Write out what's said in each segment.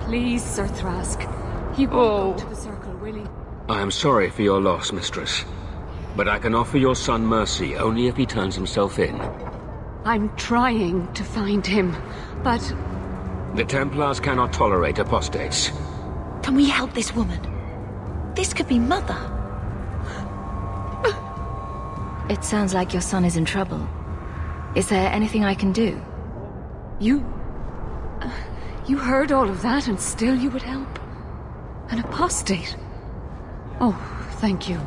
Please, Sir Thrask. He won't go to the circle, will he? I am sorry for your loss, mistress. But I can offer your son mercy only if he turns himself in. I'm trying to find him, but... The Templars cannot tolerate apostates. Can we help this woman? This could be Mother. It sounds like your son is in trouble. Is there anything I can do? You heard all of that and still you would help? An apostate? Oh, thank you.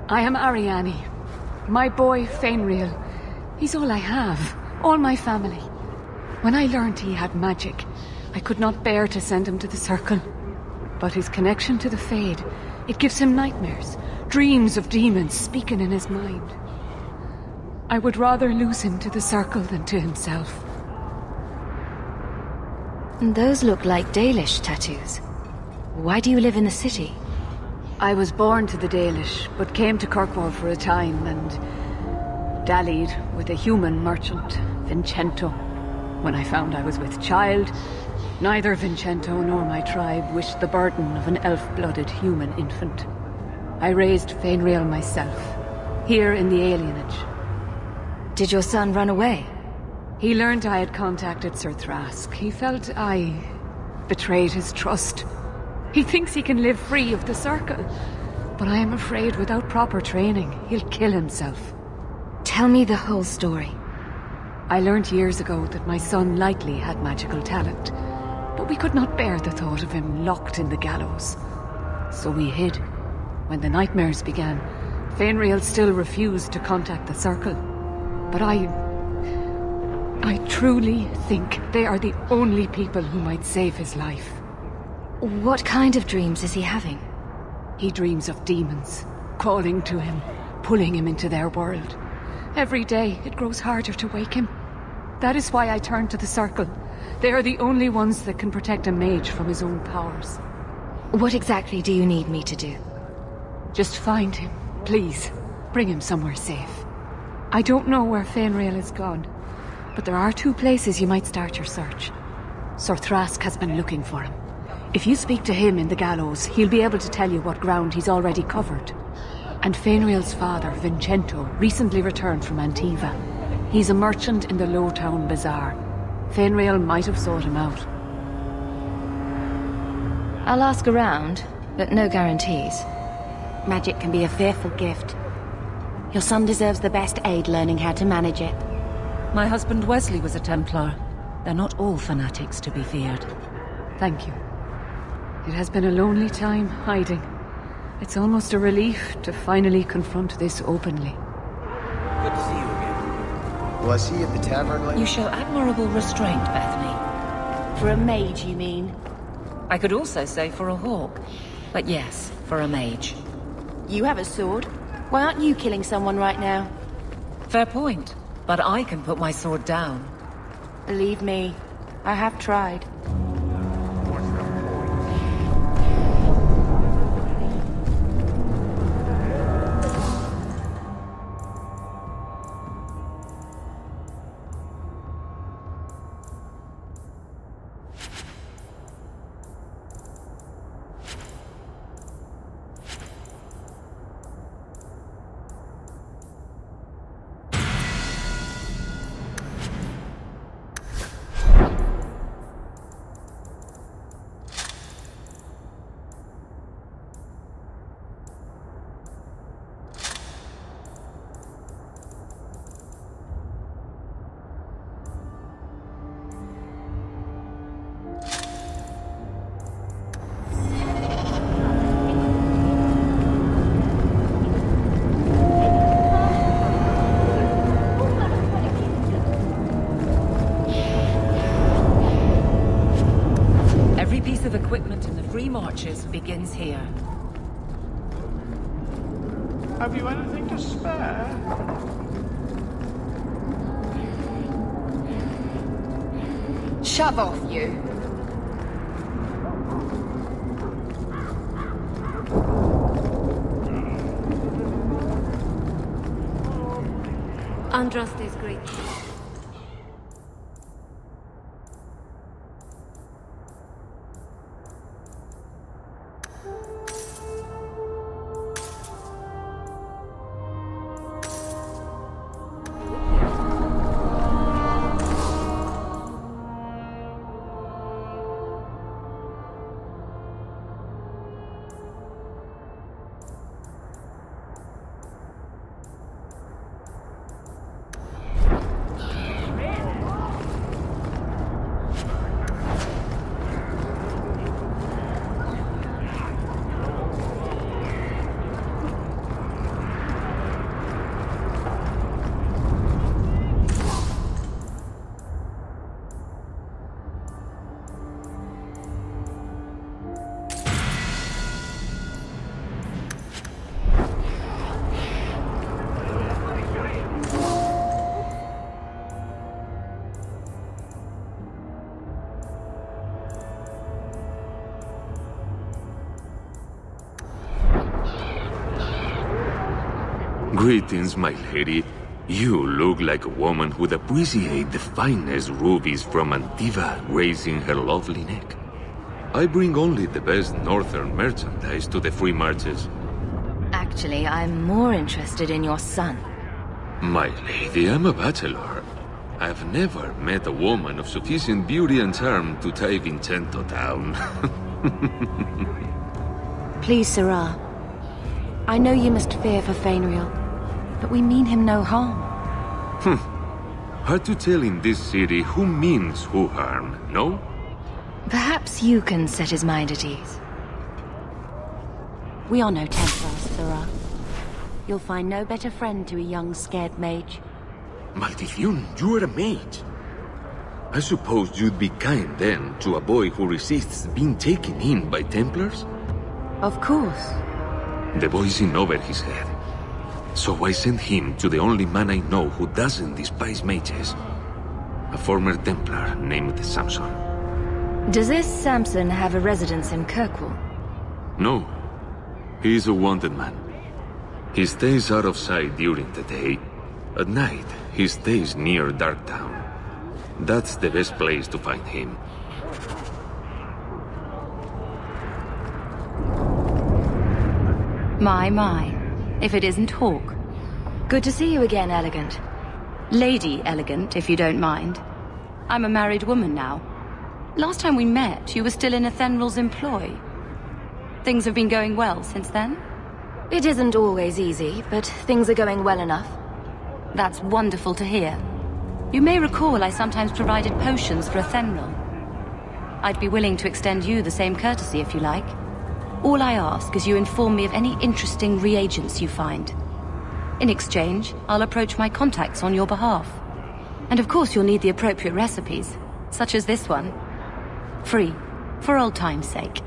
I am Ariane. My boy, Fainriel. He's all I have. All my family. When I learned he had magic, I could not bear to send him to the Circle. But his connection to the Fade, it gives him nightmares. Dreams of demons speaking in his mind. I would rather lose him to the Circle than to himself. Those look like Dalish tattoos. Why do you live in the city? I was born to the Dalish, but came to Kirkwall for a time and dallied with a human merchant, Vincento. When I found I was with child, neither Vincento nor my tribe wished the burden of an elf-blooded human infant. I raised Fainriel myself, here in the alienage. Did your son run away? He learned I had contacted Sir Thrask. He felt I betrayed his trust. He thinks he can live free of the Circle, but I am afraid without proper training, he'll kill himself. Tell me the whole story. I learned years ago that my son likely had magical talent, but we could not bear the thought of him locked in the gallows. So we hid. When the nightmares began, Fainriel still refused to contact the Circle. But I truly think they are the only people who might save his life. What kind of dreams is he having? He dreams of demons, calling to him, pulling him into their world. Every day, it grows harder to wake him. That is why I turned to the Circle. They are the only ones that can protect a mage from his own powers. What exactly do you need me to do? Just find him, please. Bring him somewhere safe. I don't know where Fainriel is gone, but there are 2 places you might start your search. Sir Thrask has been looking for him. If you speak to him in the gallows, he'll be able to tell you what ground he's already covered. And Fainriel's father, Vincento, recently returned from Antiva. He's a merchant in the Lowtown Bazaar. Fainriel might have sought him out. I'll ask around, but no guarantees. Magic can be a fearful gift. Your son deserves the best aid learning how to manage it. My husband Wesley was a Templar. They're not all fanatics to be feared. Thank you. It has been a lonely time hiding. It's almost a relief to finally confront this openly. Good to see you again. Was he at the tavern late? You show admirable restraint, Bethany. For a mage, you mean? I could also say for a hawk. But yes, for a mage. You have a sword. Why aren't you killing someone right now? Fair point. But I can put my sword down. Believe me, I have tried. Begins here. Have you anything to spare? Shove off, you. Andraste is great. Greetings, my lady. You look like a woman who'd appreciate the finest rubies from Antiva raising her lovely neck. I bring only the best northern merchandise to the free marches. Actually, I'm more interested in your son. My lady, I'm a bachelor. I've never met a woman of sufficient beauty and charm to tie Vincento down. Please, Sarah. I know you must fear for Fainriel, but we mean him no harm. Hard to tell in this city who means who harm, no? Perhaps you can set his mind at ease. We are no Templars, Sarah. You'll find no better friend to a young, scared mage. Maldición, you are a mage. I suppose you'd be kind then to a boy who resists being taken in by Templars? Of course. The boy's in over his head. So I sent him to the only man I know who doesn't despise mages. A former Templar named Samson. Does this Samson have a residence in Kirkwall? No. He's a wanted man. He stays out of sight during the day. At night, he stays near Darktown. That's the best place to find him. My. If it isn't Hawk. Good to see you again, Elegant. Lady Elegant, if you don't mind. I'm a married woman now. Last time we met, you were still in Athenral's employ. Things have been going well since then? It isn't always easy, but things are going well enough. That's wonderful to hear. You may recall I sometimes provided potions for Athenral. I'd be willing to extend you the same courtesy if you like. All I ask is you inform me of any interesting reagents you find. In exchange, I'll approach my contacts on your behalf. And of course you'll need the appropriate recipes, such as this one. Free, for old time's sake.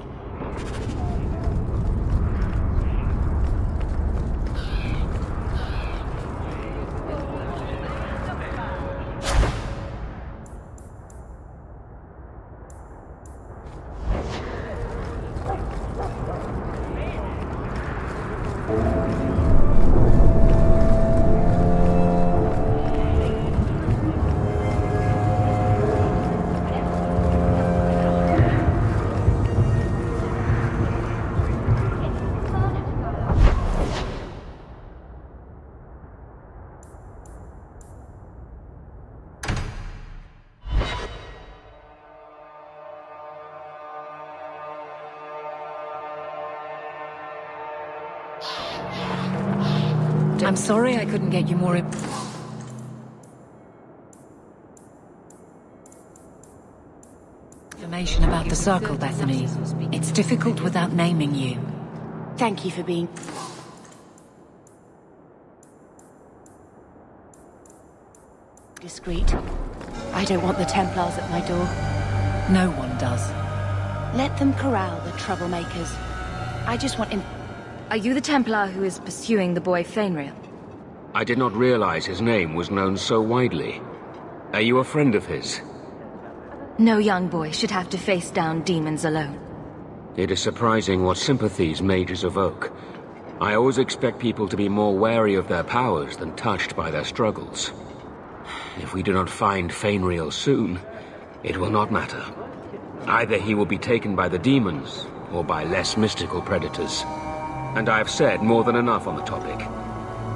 I'm sorry I couldn't get you more information about the Circle, Bethany. It's difficult without naming you. Thank you for being... discreet. I don't want the Templars at my door. No one does. Let them corral the troublemakers. I just want him... Are you the Templar who is pursuing the boy Fainriel? I did not realize his name was known so widely. Are you a friend of his? No young boy should have to face down demons alone. It is surprising what sympathies mages evoke. I always expect people to be more wary of their powers than touched by their struggles. If we do not find Fainriel soon, it will not matter. Either he will be taken by the demons, or by less mystical predators. And I have said more than enough on the topic.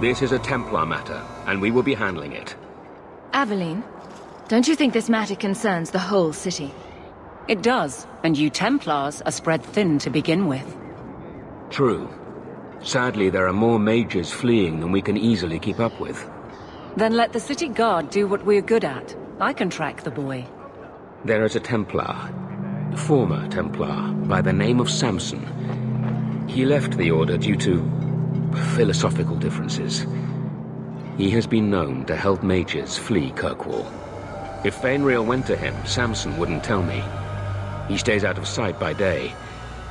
This is a Templar matter, and we will be handling it. Aveline, don't you think this matter concerns the whole city? It does, and you Templars are spread thin to begin with. True. Sadly, there are more mages fleeing than we can easily keep up with. Then let the city guard do what we're good at. I can track the boy. There is a Templar, former Templar, by the name of Samson. He left the Order due to philosophical differences. He has been known to help mages flee Kirkwall. If Fainriel went to him, Samson wouldn't tell me. He stays out of sight by day,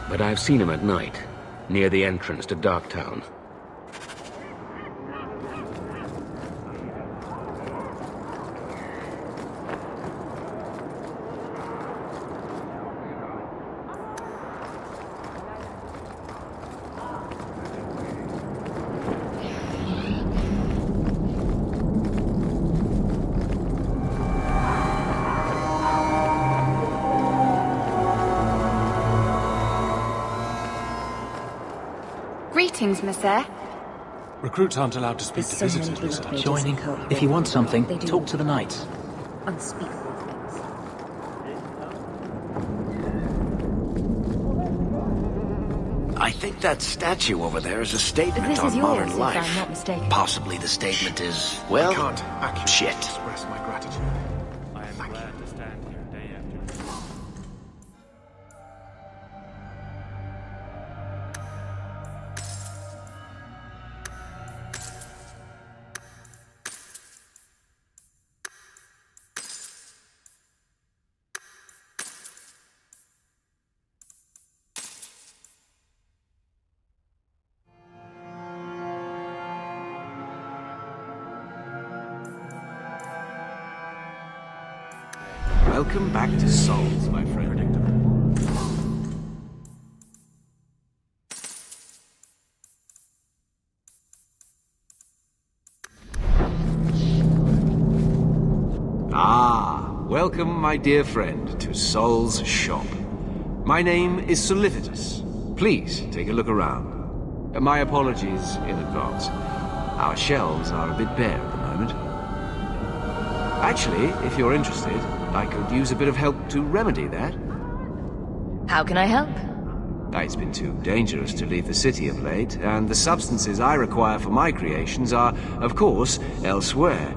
but I've seen him at night, near the entrance to Darktown. Greetings, Monsieur. Recruits aren't allowed to speak to visitors, Mister. Joining. If you want something, talk to the knights. Unspeakable things. I think that statue over there is a statement This on is yours, modern if life. I'm not mistaken. Possibly the statement is, well, I can't accurately shit. express my gratitude. I am glad to stand here day after day. Welcome back to Souls, my friend. Welcome, my dear friend, to Sol's shop. My name is Solicitus. Please take a look around. My apologies in advance. Our shelves are a bit bare at the moment. Actually, if you're interested, I could use a bit of help to remedy that. How can I help? It's been too dangerous to leave the city of late, and the substances I require for my creations are, of course, elsewhere.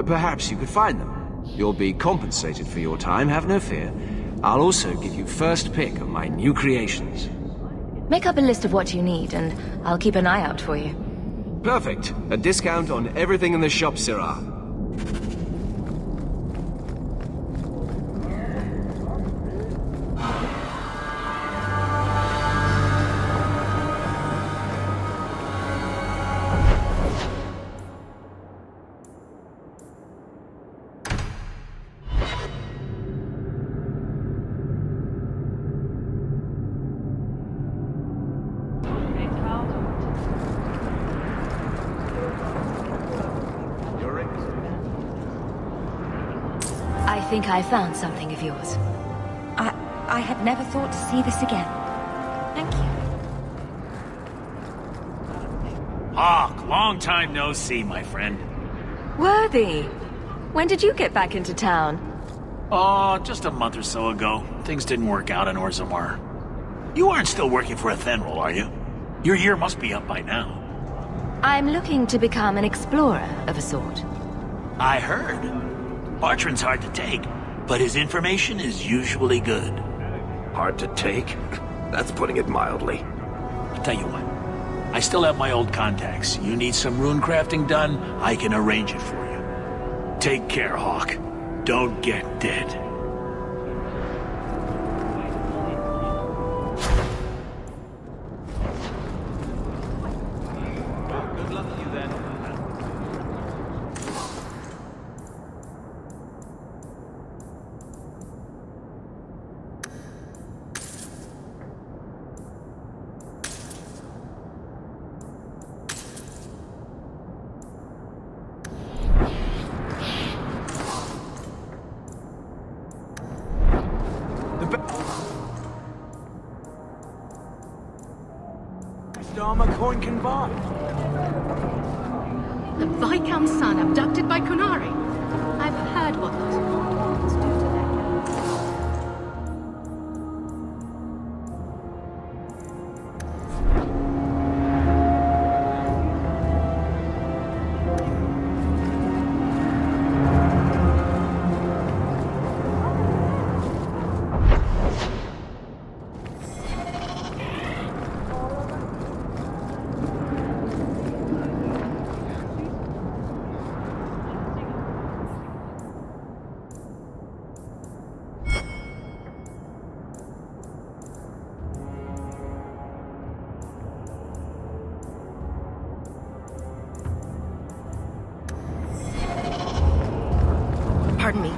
Perhaps you could find them. You'll be compensated for your time, have no fear. I'll also give you first pick of my new creations. Make up a list of what you need, and I'll keep an eye out for you. Perfect. A discount on everything in the shop, Sirrah. I think I found something of yours. I had never thought to see this again. Thank you. Hawk, long time no see, my friend. Worthy! When did you get back into town? Oh, just a month or so ago. Things didn't work out in Orzammar. You aren't still working for Athenril, are you? Your year must be up by now. I'm looking to become an explorer of a sort. I heard. Bartrand's hard to take, but his information is usually good. Hard to take? That's putting it mildly. I'll tell you what. I still have my old contacts. You need some rune crafting done, I can arrange it for you. Take care, Hawk. Don't get dead. Good luck to you then. Armor coin can buy. The Viscount's son abducted by Kunari. I've heard what those Nortons do to their Pardon me.